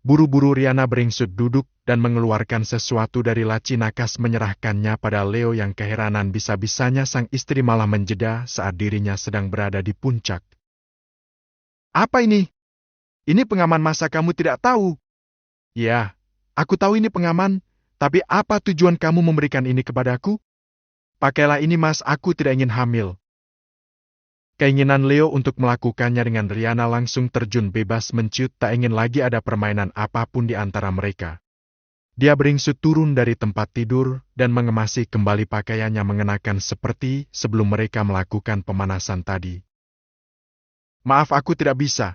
A: Buru-buru Riana beringsut duduk dan mengeluarkan sesuatu dari laci nakas menyerahkannya pada Leo yang keheranan bisa-bisanya sang istri malah menjeda saat dirinya sedang berada di puncak. Apa ini? Ini pengaman, masa kamu tidak tahu? Ya, aku tahu ini pengaman, tapi apa tujuan kamu memberikan ini kepadaku? Pakailah ini mas, aku tidak ingin hamil. Keinginan Leo untuk melakukannya dengan Riana langsung terjun bebas menciut, tak ingin lagi ada permainan apapun di antara mereka. Dia beringsut turun dari tempat tidur dan mengemasi kembali pakaiannya mengenakan seperti sebelum mereka melakukan pemanasan tadi. Maaf, aku tidak bisa.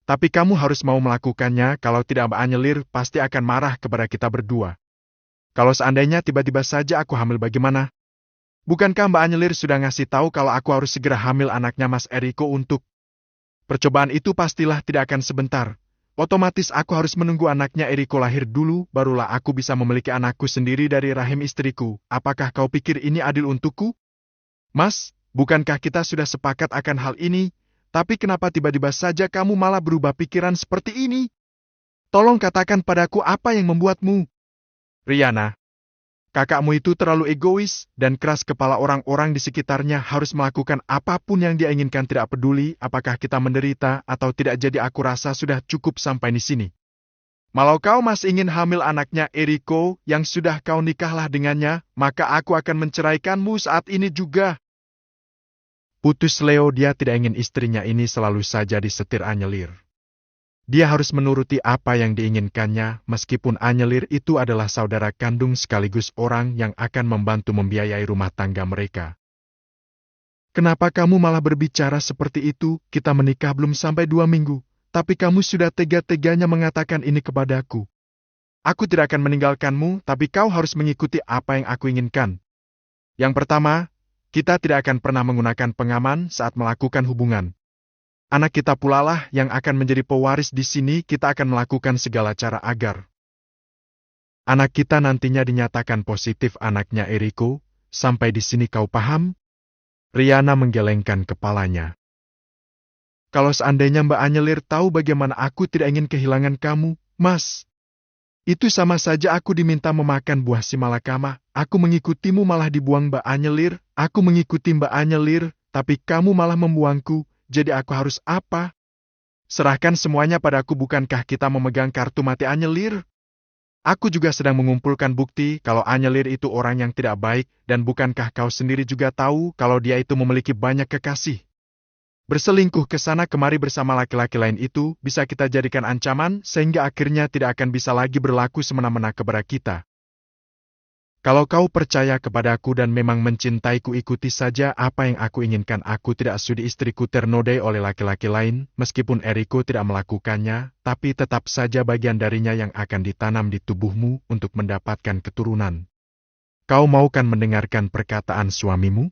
A: Tapi kamu harus mau melakukannya, kalau tidak Mbak Anyelir pasti akan marah kepada kita berdua. Kalau seandainya tiba-tiba saja aku hamil bagaimana? Bukankah Mbak Anyelir sudah ngasih tahu kalau aku harus segera hamil anaknya Mas Eriko untuk percobaan itu? Pastilah tidak akan sebentar. Otomatis aku harus menunggu anaknya Eriko lahir dulu, barulah aku bisa memiliki anakku sendiri dari rahim istriku. Apakah kau pikir ini adil untukku? Mas, bukankah kita sudah sepakat akan hal ini? Tapi kenapa tiba-tiba saja kamu malah berubah pikiran seperti ini? Tolong katakan padaku apa yang membuatmu. Riana, kakakmu itu terlalu egois dan keras kepala, orang-orang di sekitarnya harus melakukan apapun yang dia inginkan, tidak peduli apakah kita menderita atau tidak. Jadi aku rasa sudah cukup sampai di sini. Kalau kau masih ingin hamil anaknya Eriko yang sudah kau nikahlah dengannya, maka aku akan menceraikanmu saat ini juga. Putus Leo, dia tidak ingin istrinya ini selalu saja disetir Anyelir. Dia harus menuruti apa yang diinginkannya, meskipun Anyelir itu adalah saudara kandung sekaligus orang yang akan membantu membiayai rumah tangga mereka. Kenapa kamu malah berbicara seperti itu? Kita menikah belum sampai 2 minggu, tapi kamu sudah tega-teganya mengatakan ini kepadaku. Aku tidak akan meninggalkanmu, tapi kau harus mengikuti apa yang aku inginkan. Yang pertama, kita tidak akan pernah menggunakan pengaman saat melakukan hubungan. Anak kita pula lah yang akan menjadi pewaris di sini. Kita akan melakukan segala cara agar anak kita nantinya dinyatakan positif anaknya Eriko. Sampai di sini kau paham? Riana menggelengkan kepalanya. Kalau seandainya Mbak Anyelir tahu bagaimana aku tidak ingin kehilangan kamu, Mas. Itu sama saja aku diminta memakan buah si malakama. Aku mengikutimu malah dibuang Mbak Anyelir. Aku mengikuti Mbak Anyelir, tapi kamu malah membuangku. Jadi aku harus apa? Serahkan semuanya padaku, bukankah kita memegang kartu mati Anyelir? Aku juga sedang mengumpulkan bukti kalau Anyelir itu orang yang tidak baik, dan bukankah kau sendiri juga tahu kalau dia itu memiliki banyak kekasih? Berselingkuh ke sana kemari bersama laki-laki lain itu bisa kita jadikan ancaman sehingga akhirnya tidak akan bisa lagi berlaku semena-mena kepada kita. Kalau kau percaya kepadaku dan memang mencintaiku, ikuti saja apa yang aku inginkan. Aku tidak sudi istriku ternodai oleh laki-laki lain, meskipun Eriko tidak melakukannya, tapi tetap saja bagian darinya yang akan ditanam di tubuhmu untuk mendapatkan keturunan. Kau maukan mendengarkan perkataan suamimu?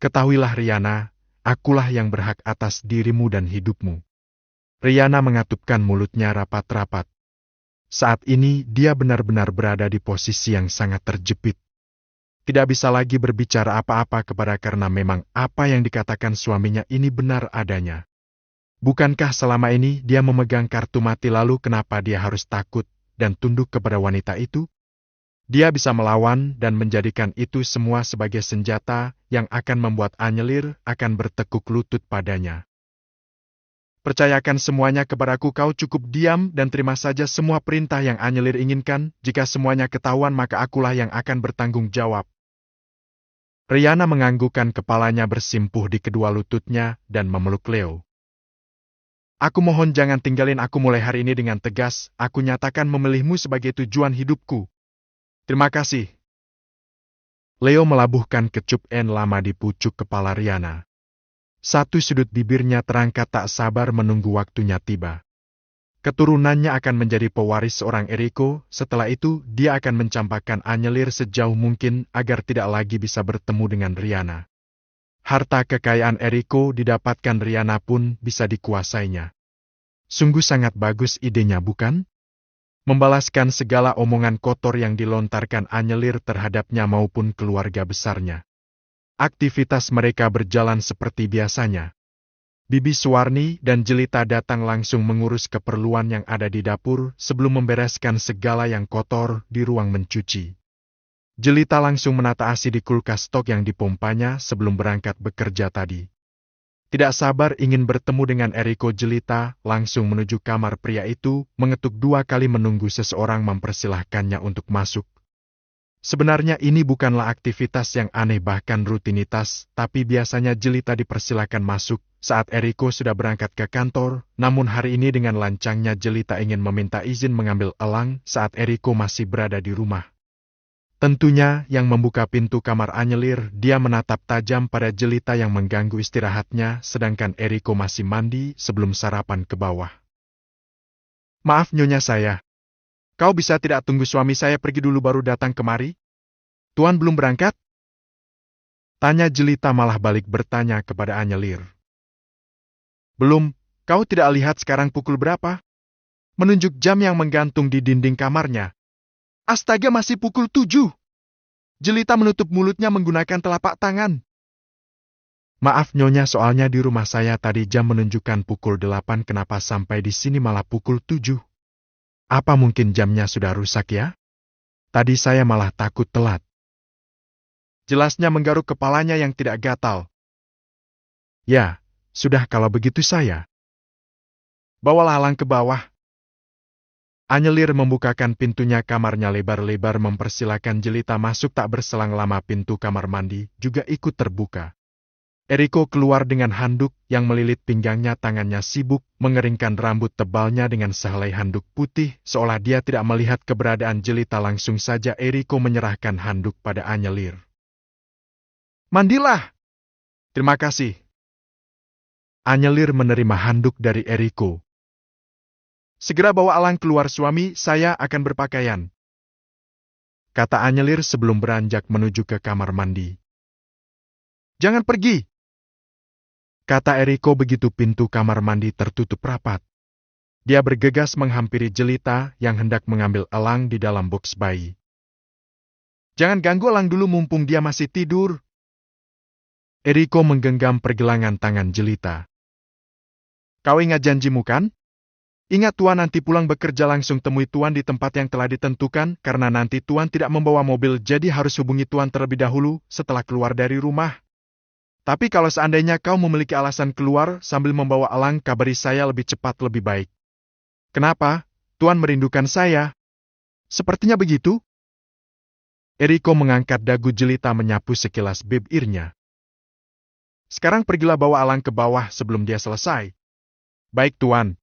A: Ketahuilah Riana, akulah yang berhak atas dirimu dan hidupmu. Riana mengatupkan mulutnya rapat-rapat. Saat ini dia benar-benar berada di posisi yang sangat terjepit. Tidak bisa lagi berbicara apa-apa kepada karena memang apa yang dikatakan suaminya ini benar adanya. Bukankah selama ini dia memegang kartu mati, lalu kenapa dia harus takut dan tunduk kepada wanita itu? Dia bisa melawan dan menjadikan itu semua sebagai senjata yang akan membuat Anyelir akan bertekuk lutut padanya. Percayakan semuanya kepadaku, kau cukup diam dan terima saja semua perintah yang Anyelir inginkan. Jika semuanya ketahuan, maka akulah yang akan bertanggung jawab. Riana menganggukkan kepalanya bersimpuh di kedua lututnya dan memeluk Leo. Aku mohon jangan tinggalin aku mulai hari ini dengan tegas. Aku nyatakan memilihmu sebagai tujuan hidupku. Terima kasih. Leo melabuhkan kecup lama di pucuk kepala Riana. Satu sudut bibirnya terangkat tak sabar menunggu waktunya tiba. Keturunannya akan menjadi pewaris seorang Eriko, setelah itu dia akan mencampakkan Anyelir sejauh mungkin agar tidak lagi bisa bertemu dengan Riana. Harta kekayaan Eriko didapatkan Riana pun bisa dikuasainya. Sungguh sangat bagus idenya, bukan? Membalaskan segala omongan kotor yang dilontarkan Anyelir terhadapnya maupun keluarga besarnya. Aktivitas mereka berjalan seperti biasanya. Bibi Suwarni dan Jelita datang langsung mengurus keperluan yang ada di dapur sebelum membereskan segala yang kotor di ruang mencuci. Jelita langsung menata ASI di kulkas stok yang dipompanya sebelum berangkat bekerja tadi. Tidak sabar ingin bertemu dengan Eriko, Jelita langsung menuju kamar pria itu, mengetuk 2 kali menunggu seseorang mempersilahkannya untuk masuk. Sebenarnya ini bukanlah aktivitas yang aneh bahkan rutinitas, tapi biasanya Jelita dipersilakan masuk saat Eriko sudah berangkat ke kantor, namun hari ini dengan lancangnya Jelita ingin meminta izin mengambil elang saat Eriko masih berada di rumah. Tentunya yang membuka pintu kamar Anyelir, dia menatap tajam pada Jelita yang mengganggu istirahatnya sedangkan Eriko masih mandi sebelum sarapan ke bawah. Maaf nyonya saya. Kau bisa tidak tunggu suami saya pergi dulu baru datang kemari? Tuan belum berangkat? Tanya Jelita malah balik bertanya kepada Anyelir. Belum, kau tidak lihat sekarang pukul berapa? Menunjuk jam yang menggantung di dinding kamarnya. Astaga, masih pukul 7. Jelita menutup mulutnya menggunakan telapak tangan. Maaf nyonya, soalnya di rumah saya tadi jam menunjukkan pukul 8, kenapa sampai di sini malah pukul 7? Apa mungkin jamnya sudah rusak ya? Tadi saya malah takut telat. Jelasnya menggaruk kepalanya yang tidak gatal. Ya, sudah kalau begitu saya. Bawalah elang ke bawah. Anyelir membukakan pintunya kamarnya lebar-lebar mempersilakan Jelita masuk, tak berselang lama pintu kamar mandi juga ikut terbuka. Eriko keluar dengan handuk yang melilit pinggangnya, tangannya sibuk mengeringkan rambut tebalnya dengan sehelai handuk putih, seolah dia tidak melihat keberadaan Jelita. Langsung saja Eriko menyerahkan handuk pada Anyelir. Mandilah. Terima kasih. Anyelir menerima handuk dari Eriko. Segera bawa elang keluar suami, saya akan berpakaian. Kata Anyelir sebelum beranjak menuju ke kamar mandi. Jangan pergi. Kata Eriko begitu pintu kamar mandi tertutup rapat. Dia bergegas menghampiri Jelita yang hendak mengambil elang di dalam box bayi. Jangan ganggu elang dulu mumpung dia masih tidur. Eriko menggenggam pergelangan tangan Jelita. Kau ingat janjimu kan? Ingat Tuan nanti pulang bekerja langsung temui Tuan di tempat yang telah ditentukan, karena nanti Tuan tidak membawa mobil jadi harus hubungi Tuan terlebih dahulu setelah keluar dari rumah. Tapi kalau seandainya kau memiliki alasan keluar sambil membawa elang, kabari saya lebih cepat lebih baik. Kenapa? Tuan merindukan saya. Sepertinya begitu. Eriko mengangkat dagu Jelita menyapu sekilas bibirnya. Sekarang pergilah bawa elang ke bawah sebelum dia selesai. Baik Tuan.